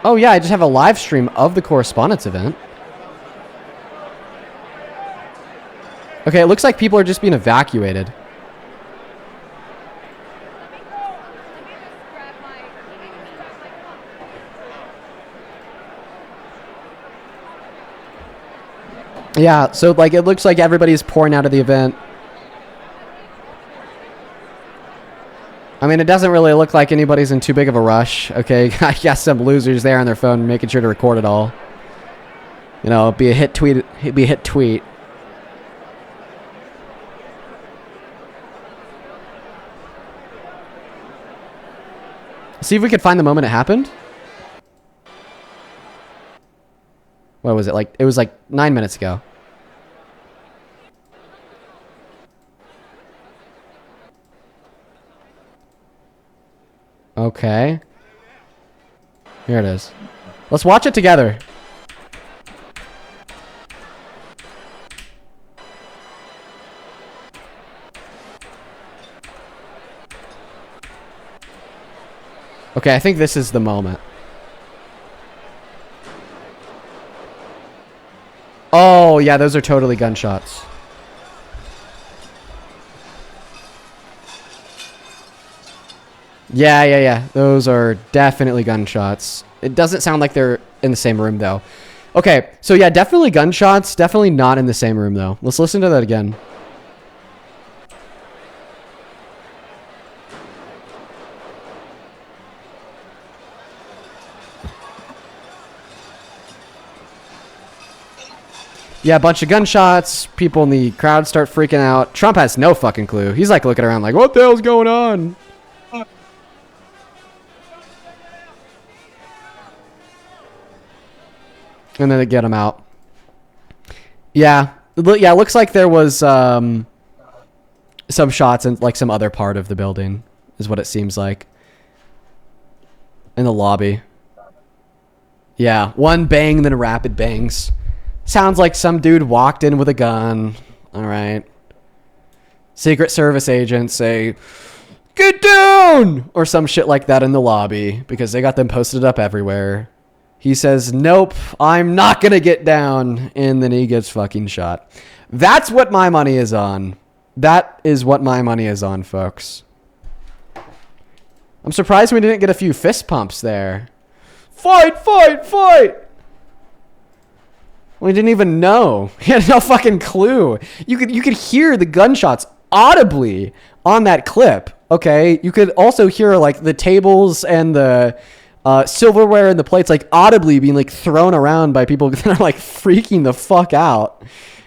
Oh, yeah, I just have a live stream of the correspondence event. Okay, it looks like people are just being evacuated. Yeah, so like it looks like everybody's pouring out of the event. I mean, it doesn't really look like anybody's in too big of a rush. Okay, I guess some losers there on their phone making sure to record it all. You know, it'd be a hit tweet. It'd be a hit tweet. See if we could find the moment it happened. What was it like? It was like 9 minutes ago. Okay. Here it is. Let's watch it together. Okay, I think this is the moment. Oh, yeah, those are totally gunshots. Yeah. Those are definitely gunshots. It doesn't sound like they're in the same room, though. Okay, so yeah, definitely gunshots. Definitely not in the same room, though. Let's listen to that again. Yeah, a bunch of gunshots. People in the crowd start freaking out. Trump has no fucking clue. He's like looking around like, what the hell's going on? And then they get him out. Yeah. Yeah, it looks like there was some shots in like some other part of the building is what it seems like. In the lobby. Yeah, one bang, then rapid bangs. Sounds like some dude walked in with a gun. All right. Secret Service agents say, get down! Or some shit like that in the lobby because they got them posted up everywhere. He says, nope, I'm not going to get down. And then he gets fucking shot. That's what my money is on. That is what my money is on, folks. I'm surprised we didn't get a few fist pumps there. Fight, fight, fight! We didn't even know. He had no fucking clue. You could hear the gunshots audibly on that clip. Okay, you could also hear like the tables and the silverware and the plates like audibly being like thrown around by people that are like freaking the fuck out.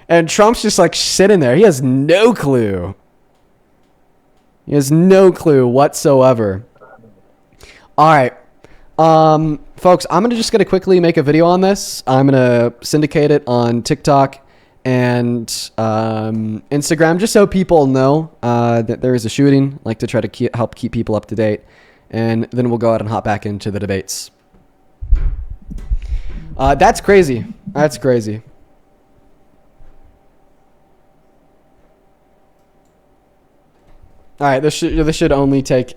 And Trump's just like sitting there. He has no clue. He has no clue whatsoever. All right. Folks, I'm just going to quickly make a video on this. I'm going to syndicate it on TikTok and Instagram just so people know that there is a shooting, like to try to help keep people up to date. And then we'll go out and hop back into the debates. That's crazy. That's crazy. All right, this should only take...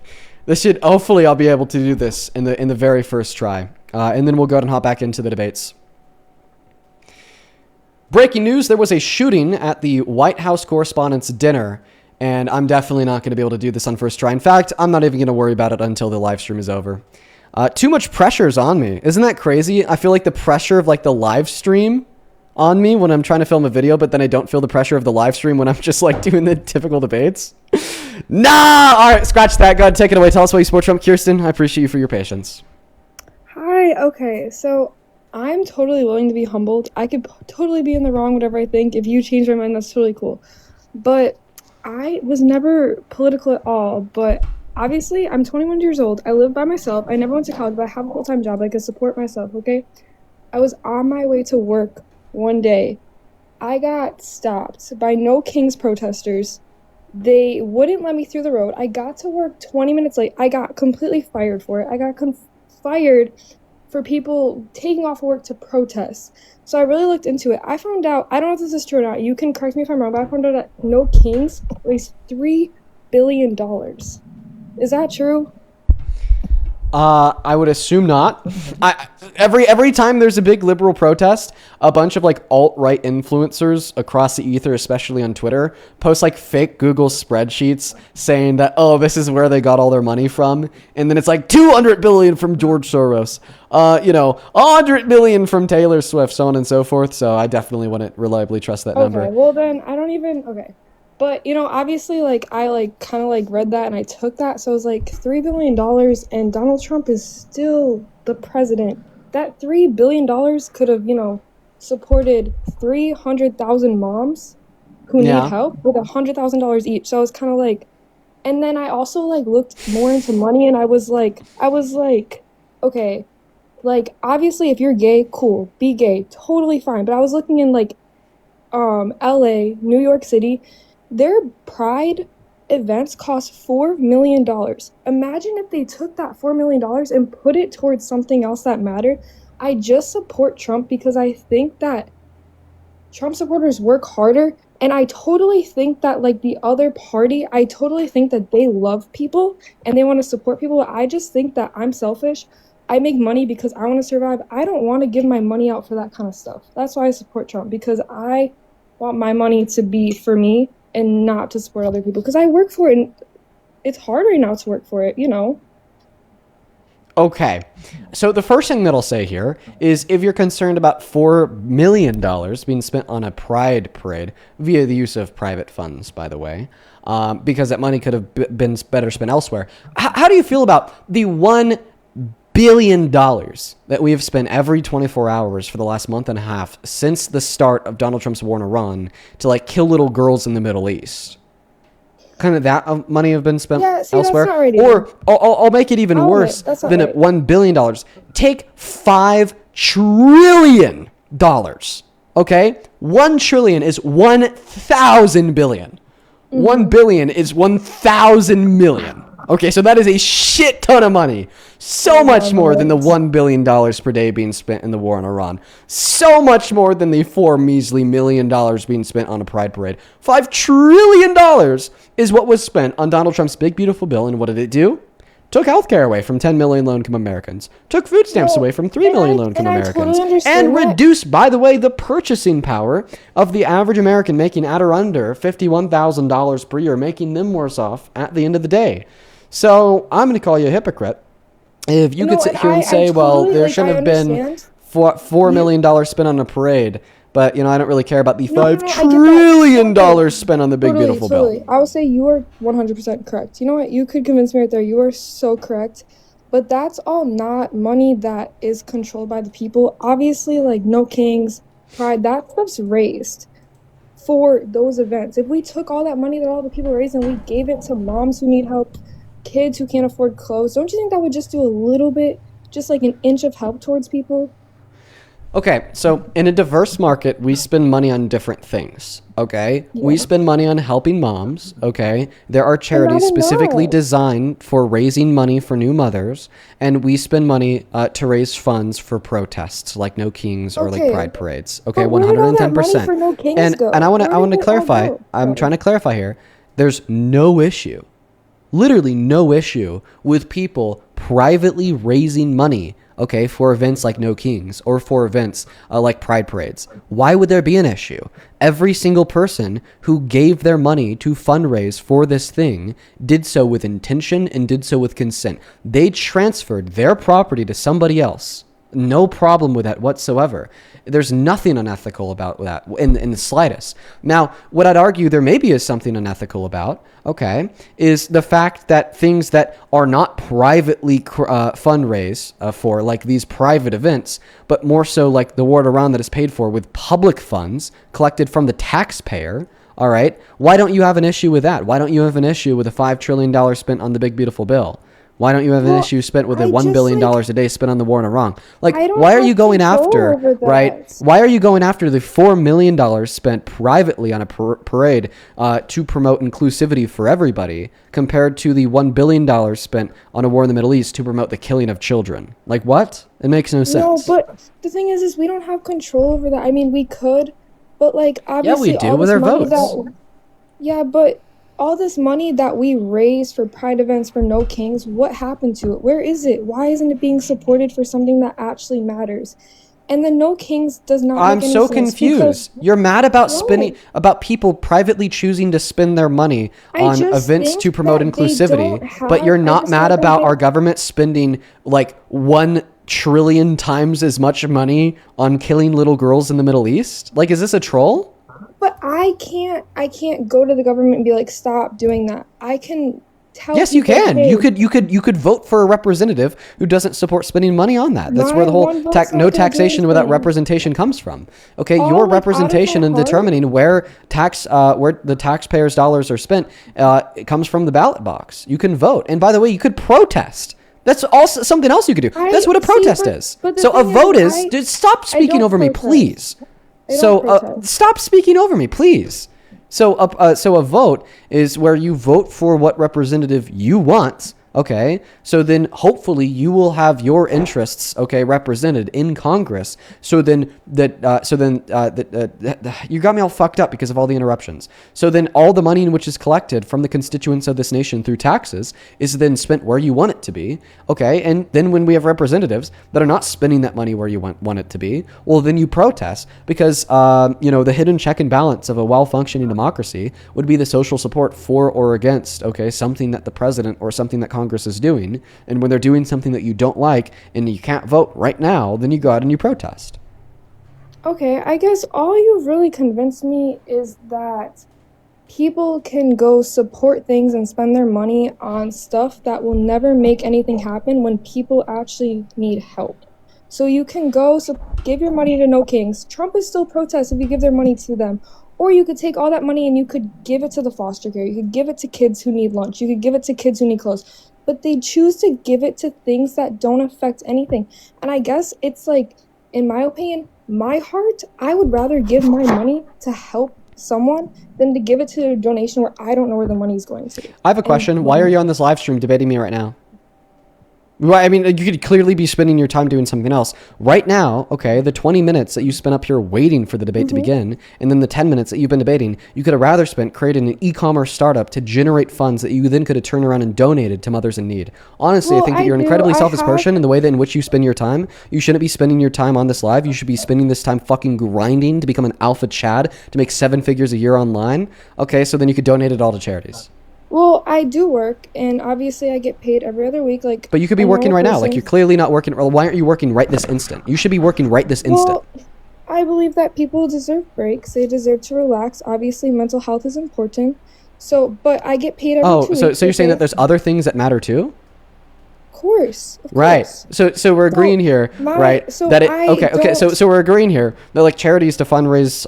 hopefully I'll be able to do this in the very first try. And then we'll go ahead and hop back into the debates. Breaking news, there was a shooting at the White House Correspondents' Dinner, and I'm definitely not going to be able to do this on first try. In fact, I'm not even going to worry about it until the live stream is over. Too much pressure's on me. Isn't that crazy? I feel like the pressure of like the live stream on me when I'm trying to film a video, but then I don't feel the pressure of the live stream when I'm just like doing the typical debates. Nah! All right, scratch that. Go ahead, take it away. Tell us why you support Trump. Kirsten, I appreciate you for your patience. Hi, okay, so I'm totally willing to be humbled. I could totally be in the wrong, whatever I think. If you change my mind, that's totally cool. But I was never political at all, but obviously I'm 21 years old. I live by myself. I never went to college, but I have a full-time job. I can support myself, okay? I was on my way to work one day. I got stopped by No Kings protesters. They wouldn't let me through the road. I got to work 20 minutes late. I got completely fired for it. I got fired for people taking off work to protest. So I really looked into it. I found out, I don't know if this is true or not, you can correct me if I'm wrong, but I found out that No Kings raised $3 billion. Is that true? I would assume not. Every time there's a big liberal protest, a bunch of like alt-right influencers across the ether, especially on Twitter, post like fake Google spreadsheets saying that, oh, this is where they got all their money from, and then it's like 200 billion from George Soros, 100 million from Taylor Swift, so on and so forth. So I definitely wouldn't reliably trust that number. Okay, well then I don't even okay. But obviously like I like kind of like read that and I took that, so it was like $3 billion and Donald Trump is still the president. That $3 billion could have, supported 300,000 moms who need Yeah. help with $100,000 each. So I was kind of like, and then I also like looked more into money and I was like, okay, like obviously if you're gay, cool, be gay, totally fine. But I was looking in like LA, New York City, their pride events cost $4 million. Imagine if they took that $4 million and put it towards something else that mattered. I just support Trump because I think that Trump supporters work harder, and I totally think that like the other party, I totally think that they love people and they want to support people. I just think that I'm selfish. I make money because I want to survive. I don't want to give my money out for that kind of stuff. That's why I support Trump, because I want my money to be for me and not to support other people, because I work for it and it's hard right now to work for it. Okay, so the first thing that I'll say here is if you're concerned about $4 million being spent on a pride parade via the use of private funds, by the way, because that money could have been better spent elsewhere. How do you feel about the $1 billion that we have spent every 24 hours for the last month and a half since the start of Donald Trump's war in Iran to like kill little girls in the Middle East? Kind of that money have been spent elsewhere. That's not right Or I'll make it even worse than right. $1 billion. Take $5 trillion. Okay? 1 trillion is 1,000 billion. 1 billion is 1,000 million. Okay, so that is a shit ton of money. So much more than the $1 billion per day being spent in the war in Iran. So much more than the $4 measly million being spent on a pride parade. $5 trillion is what was spent on Donald Trump's big, beautiful bill. And what did it do? Took healthcare away from 10 million low-income Americans. Took food stamps away from 3 million low-income Americans. And reduced, by the way, the purchasing power of the average American making at or under $51,000 per year, making them worse off at the end of the day. So I'm going to call you a hypocrite if you could sit here and say, well, there shouldn't have been $4 million spent on a parade. But, I don't really care about the $5 trillion spent on the big, beautiful bill. I would say you are 100% correct. You know what? You could convince me right there. You are so correct. But that's all not money that is controlled by the people. Obviously, like No Kings, Pride, that stuff's raised for those events. If we took all that money that all the people raised and we gave it to moms who need help, kids who can't afford clothes, don't you think that would just do a little bit, just like an inch of help towards people? Okay, so in a diverse market, we spend money on different things, okay? Yeah. We spend money on helping moms, okay? There are charities specifically designed for raising money for new mothers, and we spend money to raise funds for protests like No Kings or like pride parades, okay? 110%. And I want to clarify, I'm trying to clarify here, there's no issue, literally no issue with people privately raising money, okay, for events like No Kings or for events like pride parades. Why would there be an issue? Every single person who gave their money to fundraise for this thing did so with intention and did so with consent. They transferred their property to somebody else. No problem with that whatsoever. There's nothing unethical about that in the slightest. Now, what I'd argue there maybe is something unethical about, okay, is the fact that things that are not privately fundraise for, like these private events, but more so like the war in Iran that is paid for with public funds collected from the taxpayer, all right, why don't you have an issue with that? Why don't you have an issue with a $5 trillion spent on the big, beautiful bill? Why don't you have an issue spent with $1 billion a day spent on the war in Iran? Like, why are you going after, right? Why are you going after the $4 million spent privately on a parade to promote inclusivity for everybody compared to the $1 billion spent on a war in the Middle East to promote the killing of children? Like, what? It makes no sense. No, but the thing is we don't have control over that. I mean, we could, but like, obviously, yeah, we do with our votes. Yeah, but all this money that we raise for pride events for No Kings, what happened to it? Where is it? Why isn't it being supported for something that actually matters? And the No Kings does not I'm make any so sense because confused. You're mad about no, about people privately choosing to spend their money I on just events think to promote that they inclusivity, don't but you're have. I not just mad think that about our they. government spending like 1 trillion times as much money on killing little girls in the Middle East? Like, is this a troll? But I can't. I can't go to the government and be like, stop doing that. I can tell Yes, you people, can. hey, You could vote for a representative who doesn't support spending money on that. That's where my the whole one vote's no not gonna do taxation without anything. representation comes from. Okay, your All like out of representation my in heart. determining where the taxpayers' dollars are spent, it comes from the ballot box. You can vote, and by the way, you could protest. That's also something else you could do. That's I what a see, protest is. but the So a thing vote is, is. Dude, stop I speaking don't over me, protest. please. I don't So protest. stop speaking over me, please. So a vote is where you vote for what representative you want. Okay, so then hopefully you will have your interests, okay, represented in Congress. So then you got me all fucked up because of all the interruptions. So then all the money in which is collected from the constituents of this nation through taxes is then spent where you want it to be. Okay, and then when we have representatives that are not spending that money where you want it to be, well, then you protest because the hidden check and balance of a well-functioning democracy would be the social support for or against, okay, something that the president or something that Congress is doing. And when they're doing something that you don't like and you can't vote right now, then you go out and you protest. Okay, I guess all you've really convinced me is that people can go support things and spend their money on stuff that will never make anything happen when people actually need help. So you can go give your money to No Kings. Trump is still protest if you give their money to them. Or you could take all that money and you could give it to the foster care. You could give it to kids who need lunch. You could give it to kids who need clothes. But they choose to give it to things that don't affect anything. And I guess it's like, in my opinion, my heart, I would rather give my money to help someone than to give it to a donation where I don't know where the money's going to. I have a question. Why are you on this live stream debating me right now? Well, I mean, you could clearly be spending your time doing something else. Right now, okay, the 20 minutes that you spent up here waiting for the debate to begin, and then the 10 minutes that you've been debating, you could have rather spent creating an e-commerce startup to generate funds that you then could have turned around and donated to mothers in need. Honestly, I think that you're an incredibly selfish person in the way that in which you spend your time. You shouldn't be spending your time on this live. You should be spending this time fucking grinding to become an alpha Chad, to make 7 figures a year online. Okay, so then you could donate it all to charities. Well, I do work, and obviously I get paid every other week. Like, but you could be working right now. Like, you're clearly not working. Well, why aren't you working right this instant? You should be working right this instant. Well, I believe that people deserve breaks. They deserve to relax. Obviously, mental health is important. So, but I get paid every 2 weeks. So you're saying that there's other things that matter too? Of course. Right. So we're agreeing here, right? So that okay. So we're agreeing here that like charities to fundraise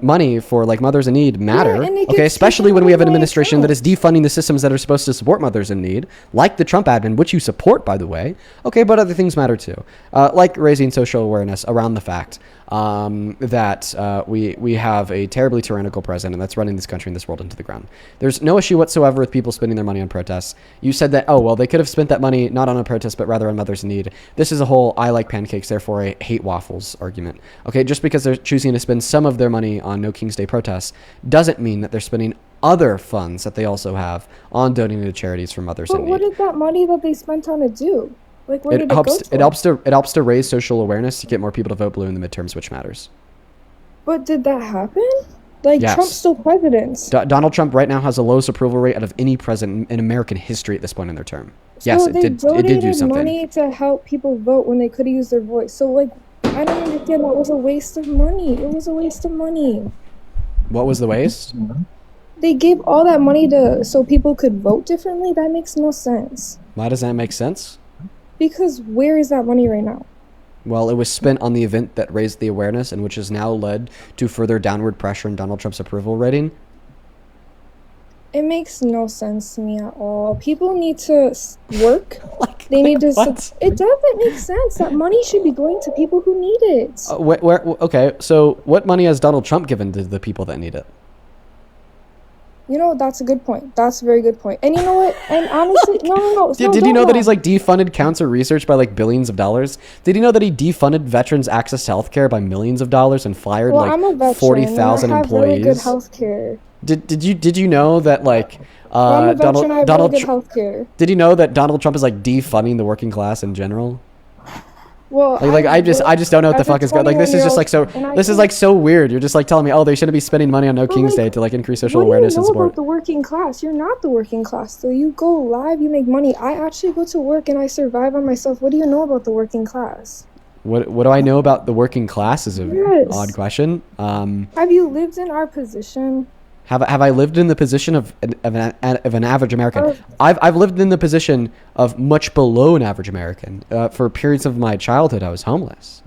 money for like mothers in need matter. Okay, especially when we have an administration that is defunding the systems that are supposed to support mothers in need, like the Trump admin, which you support, by the way. Okay, but other things matter too, like raising social awareness around the fact that we have a terribly tyrannical president that's running this country and this world into the ground. There's no issue whatsoever with people spending their money on protests. You said that, oh, well, they could have spent that money not on a protest, but rather on mothers in need. This is a whole I like pancakes, therefore I hate waffles argument. Okay, just because they're choosing to spend some of their money on No King's Day protests doesn't mean that they're spending other funds that they also have on donating to charities for mothers in need. But what did that money that they spent on it do? Like, where did it helps. go to? It helps to raise social awareness to get more people to vote blue in the midterms, which matters. But did that happen? Like, yes. Trump's still president. Donald Trump right now has the lowest approval rate out of any president in American history at this point in their term. So Yes, it did do something. Money to help people vote when they could have used their voice. So, like, I don't understand. That was a waste of money. It was a waste of money. What was the waste? They gave all that money so people could vote differently. That makes no sense. Why does that make sense? Because where is that money right now? Well, it was spent on the event that raised the awareness and which has now led to further downward pressure in Donald Trump's approval rating. It makes no sense to me at all. People need to work. They need to. It doesn't make sense. That money should be going to people who need it. Okay, so what money has Donald Trump given to the people that need it? You know, that's a good point. That's a very good point. And you know what? And honestly, no. Did you know that he's like defunded cancer research by like billions of dollars? Did you know that he defunded veterans' access to healthcare by millions of dollars and fired like 40,000 employees? Really good healthcare. Did you know that like Well, I'm a veteran. I have really Donald good health care. did you know that Donald Trump is like defunding the working class in general? Well, I just don't know what the as a fuck is going. Like this is just like so. 21-year-old, and I This is can. like so weird. You're just like telling me, oh, they shouldn't be spending money on No But King's like, Day to like increase social what do you awareness and know about support. the working class? You're not the working class. So you go live, you make money. I actually go to work and I survive on myself. What do you know about the working class? What do I know about the working class is a odd Yes. question. Have you lived in our position? Have I lived in the position of an average American? Or I've lived in the position of much below an average American. For periods of my childhood, I was homeless.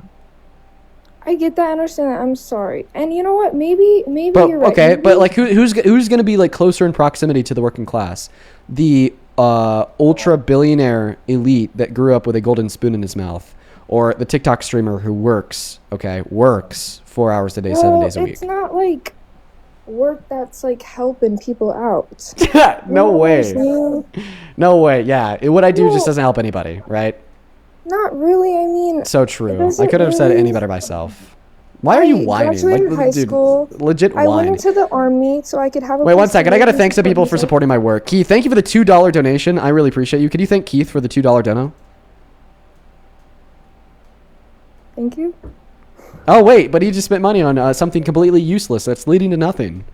I get that, I understand that. I'm sorry. And you know what? Maybe But you're right. okay, Maybe but like who's going to be like closer in proximity to the working class? The ultra billionaire elite that grew up with a golden spoon in his mouth, or the TikTok streamer who works 4 hours a day, 7 days a week. it's not like work that's like helping people out. No You know what I'm way. saying? No way. Yeah, what I do just No, doesn't help anybody, right? not really. I mean, So it true. I doesn't could have said it any really. better myself. Why are you I whining? graduated high Dude, school. legit I went whine. into the army so I could have a Wait one place to second. I live gotta and thank some support people for myself. supporting my work. Keith, thank you for the $2 donation. I really appreciate you. Could you thank Keith for the $2 dono? Thank you. Oh wait, but he just spent money on something completely useless that's leading to nothing.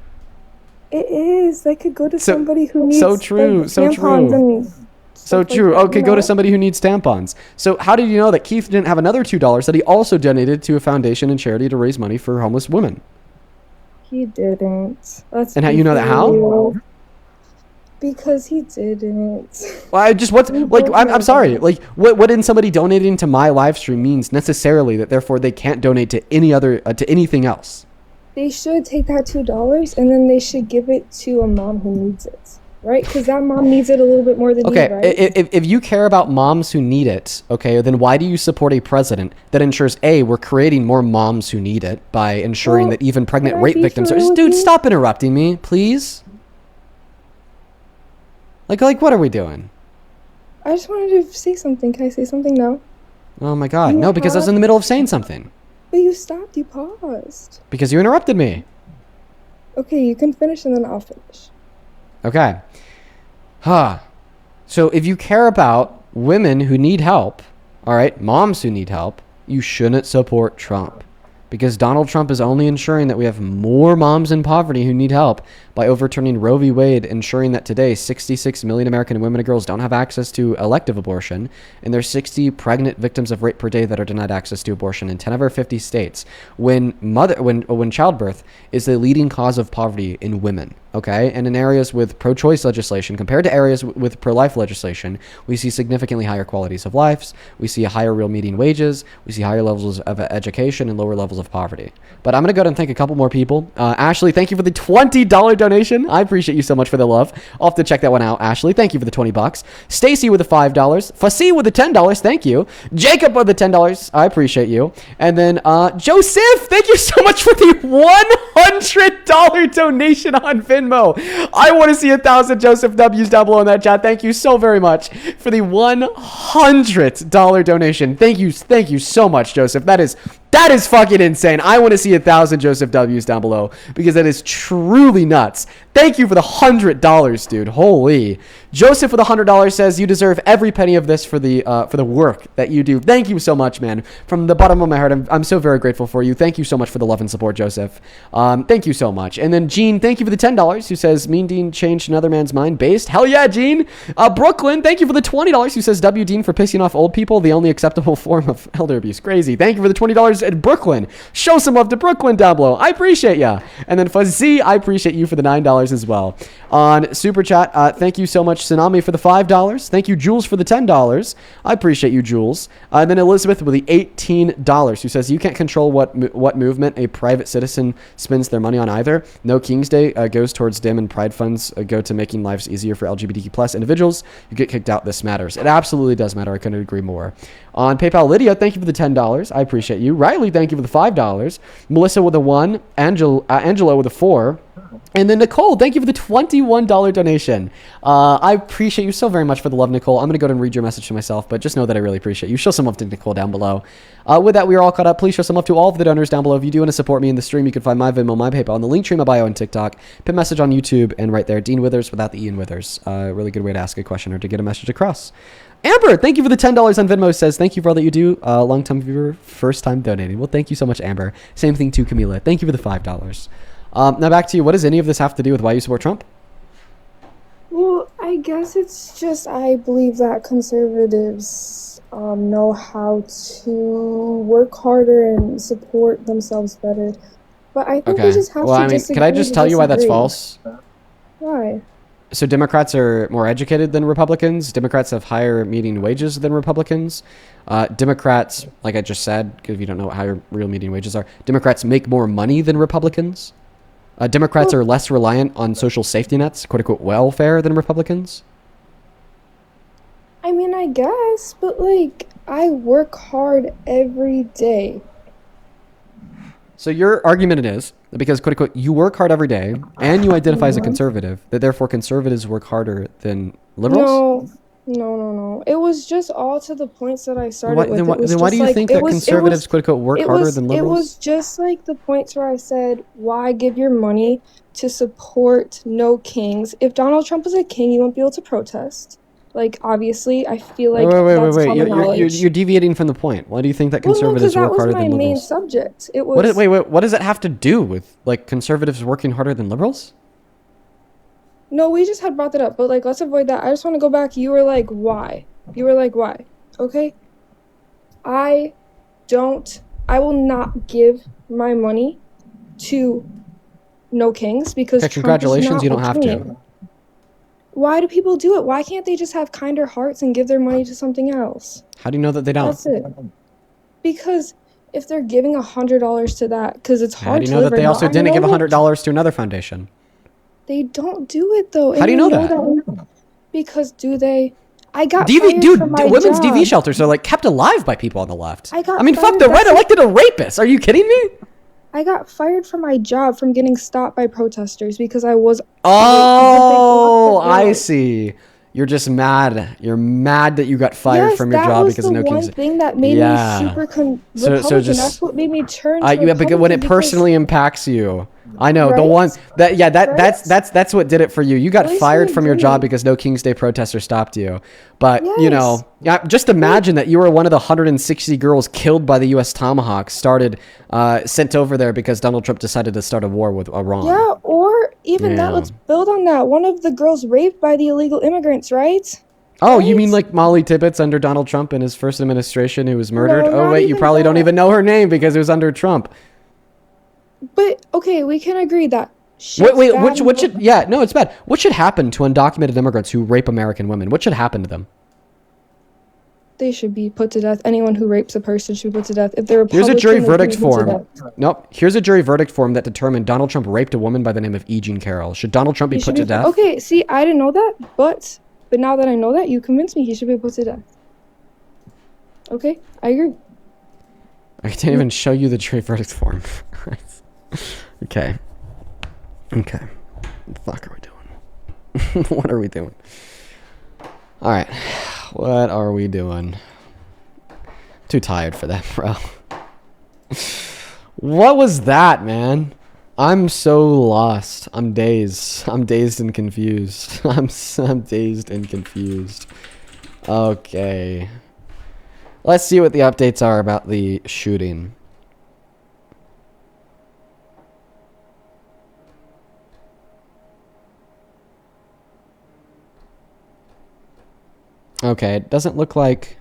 It is. That could go to So somebody who needs so true, like so tampons true. and So stuff like true. that, Okay, go to somebody who needs tampons. So how did you know that Keith didn't have another $2 that he also donated to a foundation and charity to raise money for homeless women? He didn't. Let's And how be you know that how? real. Because he didn't. Well, I just what's We like both I'm know sorry. that. Like what in somebody donating to my live stream means necessarily that therefore they can't donate to any other to anything else. They should take that $2 and then they should give it to a mom who needs it, right? Because that mom needs it a little bit more than Okay, you, right? if you care about moms who need it, okay, then why do you support a president that ensures we're creating more moms who need it by ensuring Well, that even pregnant can I rape be for victims are real with dude, you? stop interrupting me, please. Like what are we doing? I just wanted to say something. Can I say something now? Oh my god. You No, because I was have, in the middle of saying something. but you stopped. You paused. Because you interrupted me. Okay, you can finish and then I'll finish. Okay. So if you care about women who need help, all right, moms who need help, you shouldn't support Trump. Because Donald Trump is only ensuring that we have more moms in poverty who need help by overturning Roe v. Wade, ensuring that today 66 million American women and girls don't have access to elective abortion, and there's 60 pregnant victims of rape per day that are denied access to abortion in 10 of our 50 states. When childbirth is the leading cause of poverty in women, okay, and in areas with pro-choice legislation compared to areas with pro-life legislation, we see significantly higher qualities of lives. We see higher real median wages. We see higher levels of education and lower levels of poverty. But I'm gonna go ahead and thank a couple more people. Ashley, thank you for the $20 donation. I appreciate you so much for the love. I'll have to check that one out. Ashley, thank you for the $20. Stacy with the $5. Fasi with the $10. Thank you. Jacob with the $10. I appreciate you. And then Joseph, thank you so much for the $100 donation on Venmo. I want to see 1,000 Joseph W's down below in that chat. Thank you so very much for the $100 donation. Thank you so much, Joseph. That is fucking insane. I want to see 1,000 Joseph W's down below because that is truly nuts. Thank you for the $100, dude. Holy. Joseph with $100 says you deserve every penny of this for the work that you do. Thank you so much, man. From the bottom of my heart, I'm so very grateful for you. Thank you so much for the love and support, Joseph. Thank you so much. And then Gene, thank you for the $10 who says Mean Dean changed another man's mind based. Hell yeah, Gene. Brooklyn, thank you for the $20 who says W Dean for pissing off old people, the only acceptable form of elder abuse. Crazy. Thank you for the $20 at Brooklyn. Show some love to Brooklyn down below. I appreciate ya. And then Fuzzy, I appreciate you for the $9 as well. On Super Chat, thank you so much, Tsunami, for the $5. Thank you, Jules, for the $10. I appreciate you, Jules. And then Elizabeth with the $18 who says you can't control what movement a private citizen spends their money on either. No King's Day goes towards DIM and Pride funds go to making lives easier for LGBTQ plus individuals. You get kicked out. This matters. It absolutely does matter. I couldn't agree more. On PayPal, Lydia, thank you for the $10. I appreciate you. Riley, thank you for the $5. Melissa with a 1. Angelo with a 4. And then Nicole, thank you for the $21 donation. I appreciate you so very much for the love, Nicole. I'm going to go ahead and read your message to myself, but just know that I really appreciate you. Show some love to Nicole down below. With that, we are all caught up. Please show some love to all of the donors down below. If you do want to support me in the stream, you can find my Venmo, my PayPal, and the link tree in my bio on TikTok. Pin message on YouTube, and right there, Dean Withers without the Ian Withers. Really good way to ask a question or to get a message across. Amber, thank you for the $10 on Venmo. Says, thank you for all that you do. Long-time viewer, first time donating. Well, thank you so much, Amber. Same thing to Camila. Thank you for the $5. Now back to you. What does any of this have to do with why you support Trump? Well, I guess it's just I believe that conservatives know how to work harder and support themselves better. But I think we just have to disagree. Can I just tell you why that's false? Why? So Democrats are more educated than Republicans. Democrats have higher median wages than Republicans. Democrats, like I just said, because if you don't know what higher real median wages are, Democrats make more money than Republicans. Democrats are less reliant on social safety nets, quote unquote, welfare than Republicans. I mean, I guess, but like, I work hard every day. So your argument is that because, quote unquote, you work hard every day and you identify as a conservative, that therefore conservatives work harder than liberals? No. It was just all to the points that I started with. Then why do you think that conservatives, quote unquote, work harder than liberals? It was just like the points where I said, why give your money to support no kings? If Donald Trump was a king, you won't be able to protest. Like, obviously, I feel like that's common knowledge. You're deviating from the point. Why do you think that conservatives work harder than liberals? That was my main subject. It was. What does it have to do with, like, conservatives working harder than liberals? No, we just had brought that up, but, like, let's avoid that. I just want to go back. You were like, why? Okay? I will not give my money to no kings because congratulations, you don't have to. Why do people do it? Why can't they just have kinder hearts and give their money to something else? How do you know that they don't? That's it. Because if they're giving $100 to that, because it's hard to live. How do you know that they also didn't give $100 to another foundation? They don't do it though. How do you know that? Because do they? I got fired from my women's job. DV shelters are like kept alive by people on the left. Fuck, the right elected a rapist. Are you kidding me? I got fired from my job from getting stopped by protesters because I was. Oh, I see. You're just mad. You're mad that you got fired from your job because of no kings. That was the one thing that made me super Republican. That's what made me turn to Republican. When it personally impacts you. I know, right? The one that's what did it for you. You got fired from your job because no King's Day protester stopped you. But you know, just imagine that you were one of the 160 girls killed by the U.S. Tomahawk, sent over there because Donald Trump decided to start a war with Iran. Yeah, or even that. Let's build on that. One of the girls raped by the illegal immigrants, right? Oh, right? You mean like Molly Tibbetts under Donald Trump in his first administration, who was murdered? No, wait, you probably don't even know her name because it was under Trump. But okay, we can agree that. It's bad. What should happen to undocumented immigrants who rape American women? What should happen to them? They should be put to death. Anyone who rapes a person should be put to death. If they're Here's a jury verdict form. Nope. Here's a jury verdict form that determined Donald Trump raped a woman by the name of E. Jean Carroll. Should Donald Trump be put to death? Okay, see, I didn't know that, but now that I know that, you convinced me he should be put to death. Okay, I agree. I can't even show you the jury verdict form. Okay. What the fuck are we doing? What are we doing? All right. What are we doing? Too tired for that, bro. What was that, man? I'm so lost. I'm dazed. I'm dazed and confused. I'm dazed and confused. Okay. Let's see what the updates are about the shooting. Okay, it doesn't look like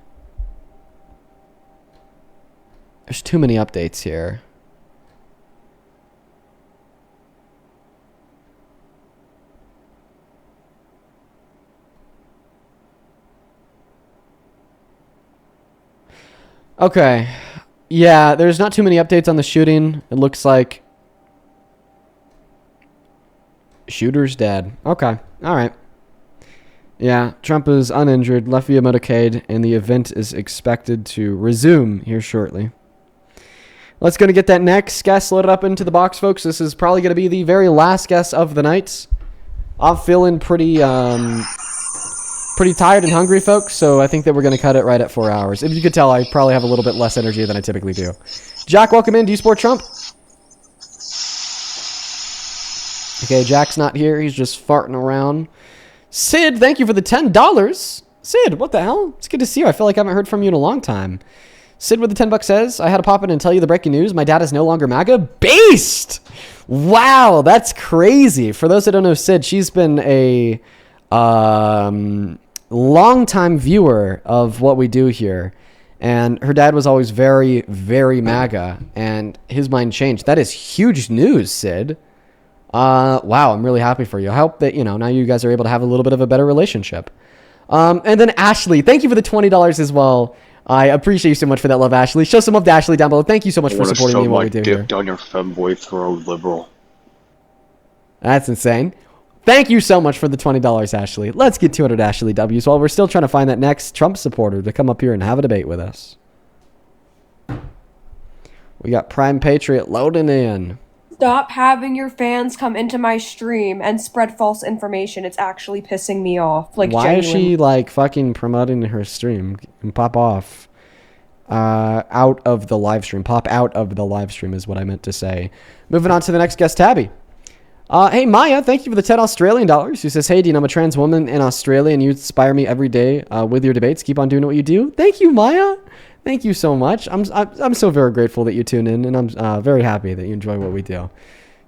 there's too many updates here. Okay. Yeah, there's not too many updates on the shooting. It looks like shooter's dead. Okay. All right. Yeah, Trump is uninjured, left via motorcade, and the event is expected to resume here shortly. Let's go to get that next guest loaded up into the box, folks. This is probably going to be the very last guest of the night. I'm feeling pretty tired and hungry, folks, so I think that we're going to cut it right at 4 hours. If you could tell, I probably have a little bit less energy than I typically do. Jack, welcome in. Do you support Trump? Okay, Jack's not here. He's just farting around. Sid, thank you for the $10. Sid, what the hell? It's good to see you. I feel like I haven't heard from you in a long time. Sid with the $10 says, I had to pop in and tell you the breaking news. My dad is no longer MAGA. Based! Wow, that's crazy. For those that don't know Sid, she's been a long-time viewer of what we do here. And her dad was always very, very MAGA. And his mind changed. That is huge news, Sid. Wow, I'm really happy for you. I hope that, now you guys are able to have a little bit of a better relationship. And then Ashley, thank you for the $20 as well. I appreciate you so much for that love, Ashley. Show some love to Ashley down below. Thank you so much for supporting me and what we do here. Down your femboy throat, liberal. That's insane. Thank you so much for the $20, Ashley. Let's get 200 Ashley W's while we're still trying to find that next Trump supporter to come up here and have a debate with us. We got Prime Patriot loading in. Stop having your fans come into my stream and spread false information. It's actually pissing me off. Like, why is genuine. she like fucking promoting her stream? And pop off. Out of the live stream. Pop out of the live stream is what I meant to say. Moving on to the next guest, Tabby. Hey Maya, thank you for the 10 Australian dollars. Who says, hey Dean, I'm a trans woman in Australia and you inspire me every day with your debates. Keep on doing what you do. Thank you, Maya. Thank you so much. I'm so very grateful that you tune in, and I'm very happy that you enjoy what we do.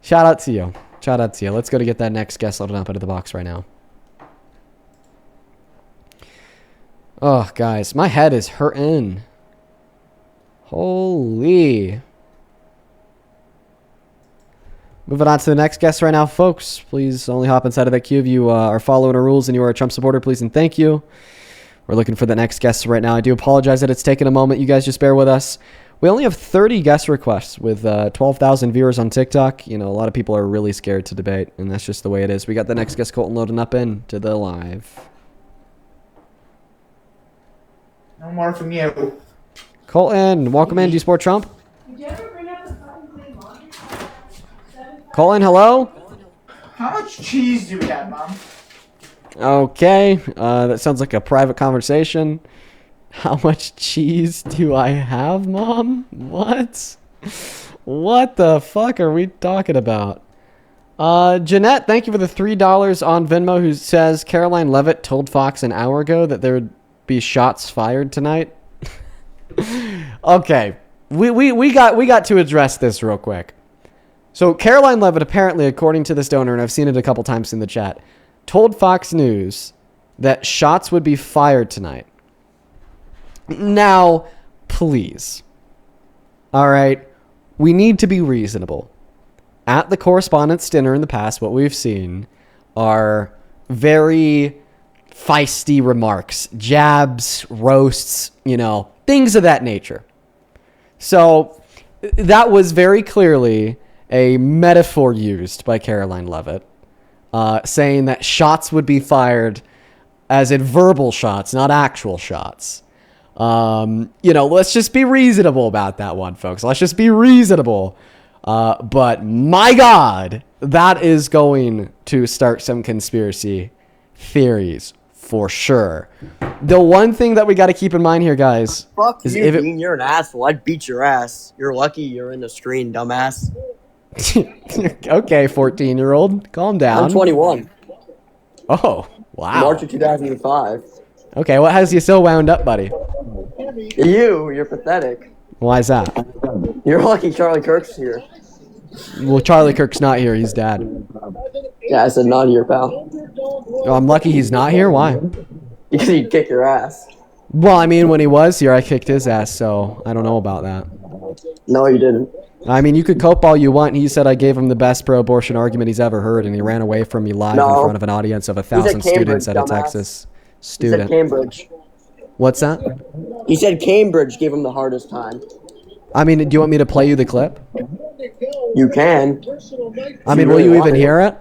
Shout out to you. Shout out to you. Let's go to get that next guest loaded up into the box right now. Oh, guys, my head is hurting. Holy. Moving on to the next guest right now, folks. Please only hop inside of that queue if you are following our rules and you are a Trump supporter, please and thank you. We're looking for the next guest right now. I do apologize that it's taken a moment. You guys just bear with us. We only have 30 guest requests with 12,000 viewers on TikTok. A lot of people are really scared to debate, and that's just the way it is. We got the next guest, Colton, loading up into the live. No more from you. Colton, welcome in. Do you support Trump? Colton, hello? How much cheese do we have, Mom? Okay, that sounds like a private conversation. How much cheese do I have, Mom? What? What the fuck are we talking about? Jeanette, thank you for the $3 on Venmo, who says Caroline Levitt told Fox an hour ago that there would be shots fired tonight. Okay, we got to address this real quick. So Caroline Levitt, apparently, according to this donor, and I've seen it a couple times in the chat, told Fox News that shots would be fired tonight. Now, please. All right, we need to be reasonable. At the correspondence dinner in the past, what we've seen are very feisty remarks, jabs, roasts, things of that nature. So that was very clearly a metaphor used by Caroline Levitt. Saying that shots would be fired as in verbal shots, not actual shots. Let's just be reasonable about that one, folks. Let's just be reasonable. But my God, that is going to start some conspiracy theories for sure. The one thing that we got to keep in mind here, guys, Fuck is you, if Dean. You're an asshole. I'd beat your ass. You're lucky you're in the screen, dumbass. Okay, 14-year-old, calm down. I'm 21. Oh, wow. March of 2005. Okay, what has you so wound up, buddy? You're pathetic. Why is that? You're lucky Charlie Kirk's here. Well, Charlie Kirk's not here. He's dead. Yeah, I said not here, pal. Oh, I'm lucky he's not here. Why? Because he'd kick your ass. Well, I mean, when he was here, I kicked his ass, so I don't know about that. No, you didn't. I mean, you could cope all you want. He said I gave him the best pro-abortion argument he's ever heard, and he ran away from me live in front of an audience of 1,000 students at a Texas student. He said Cambridge. What's that? He said Cambridge gave him the hardest time. I mean, do you want me to play you the clip? You can. I mean, will you even hear it?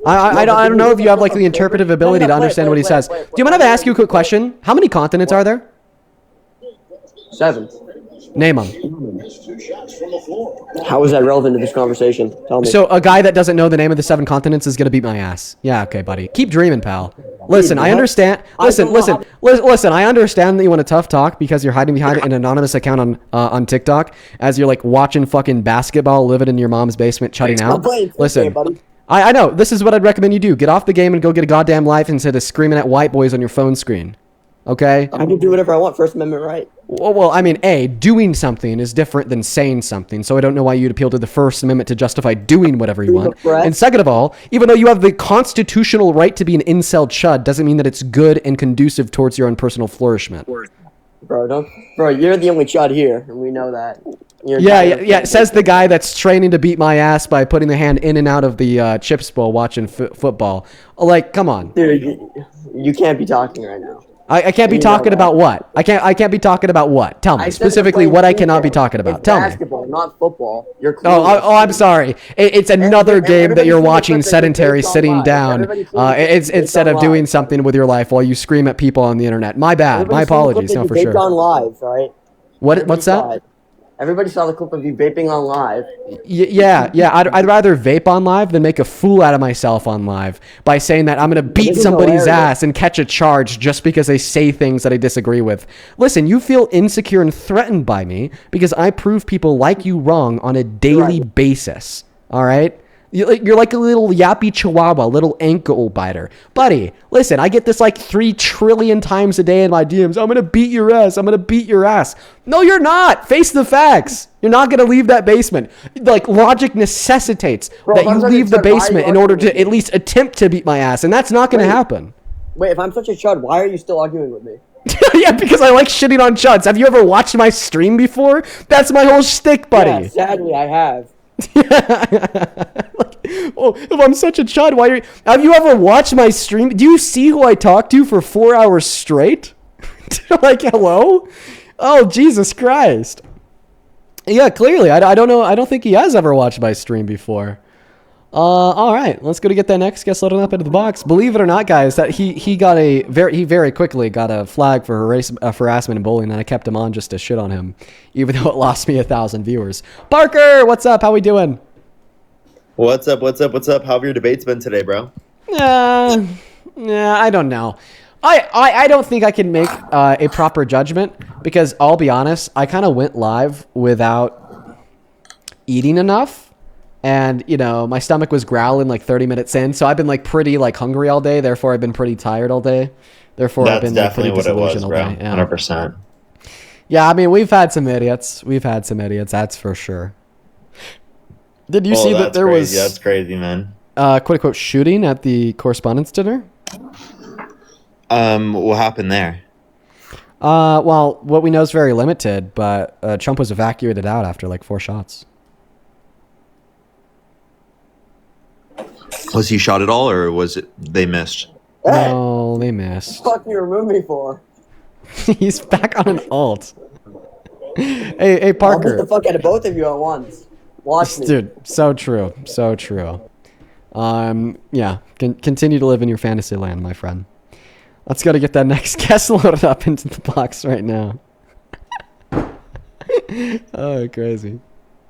I don't know if you have like the interpretive ability to understand what he says. Do you mind if I ask you a quick question? How many continents are there? 7. Name them. How is that relevant to this conversation? Tell me. So a guy that doesn't know the name of the 7 continents is gonna beat my ass. Yeah, okay, buddy. Keep dreaming, pal. Listen, I understand. Listen. I understand that you want a tough talk because you're hiding behind an anonymous account on TikTok as you're like watching fucking basketball, living in your mom's basement, chutting out. Listen, I know. This is what I'd recommend you do. Get off the game and go get a goddamn life instead of screaming at white boys on your phone screen. Okay? I can do whatever I want. First Amendment right. Well, I mean, A, doing something is different than saying something, so I don't know why you'd appeal to the First Amendment to justify doing whatever you want. And second of all, even though you have the constitutional right to be an incel chud, doesn't mean that it's good and conducive towards your own personal flourishment. Bro, you're the only chud here, and we know that. Yeah. Says the guy that's training to beat my ass by putting the hand in and out of the chips bowl watching football. Like, come on. Dude, you can't be talking right now. I can't be talking about what? I can't be talking about what? Tell me specifically what I cannot be talking about. Tell me. Basketball, not football. You're I'm sorry. It's another game that you're watching sedentary, sitting down, it's instead of doing something with your life while you scream at people on the internet. My bad. My apologies. No, for sure. On live, right? What's that? Everybody saw the clip of you vaping on live. Yeah. I'd rather vape on live than make a fool out of myself on live by saying that I'm going to beat somebody's ass and catch a charge just because they say things that I disagree with. Listen, you feel insecure and threatened by me because I prove people like you wrong on a daily basis. All right? You're like a little yappy chihuahua, little ankle biter. Buddy, listen, I get this like 3 trillion times a day in my DMs. I'm going to beat your ass. I'm going to beat your ass. No, you're not. Face the facts. You're not going to leave that basement. Like, logic necessitates that you leave the basement in order to at least attempt to beat my ass, and that's not going to happen. Wait, if I'm such a chud, why are you still arguing with me? Yeah, because I like shitting on chuds. Have you ever watched my stream before? That's my whole shtick, buddy. Yeah, sadly, I have. If I'm such a chud, have you ever watched my stream? Do you see who I talked to for 4 hours straight? Like, hello? Oh, Jesus Christ. Yeah, clearly. I don't know. I don't think he has ever watched my stream before. All right, let's go to get that next guest loaded up into the box. Believe it or not, guys, that he very quickly got a flag for harassment and bullying, and I kept him on just to shit on him, even though it lost me 1,000 viewers. Parker, what's up? How we doing? What's up? How have your debates been today, bro? Yeah, I don't know. I don't think I can make a proper judgment because I'll be honest, I kind of went live without eating enough. And, you know, my stomach was growling like 30 minutes in. So I've been like pretty like hungry all day. Therefore, I've been pretty tired all day. Therefore, I've been like, pretty disillusioned all day. Yeah. 100%. Yeah, I mean, we've had some idiots. That's for sure. Did you see that there was... That's crazy, man. Quote unquote shooting at the correspondence dinner? What happened there? Well, what we know is very limited, but Trump was evacuated out after like 4 shots. Was he shot at all, or was it they missed? No, they missed. What the fuck you remove me for? He's back on an alt. Hey, Parker. I'll beat the fuck out of both of you at once. Watch me. Dude, so true. Yeah, continue to live in your fantasy land, my friend. Let's go to get that next guest loaded up into the box right now. Oh, crazy.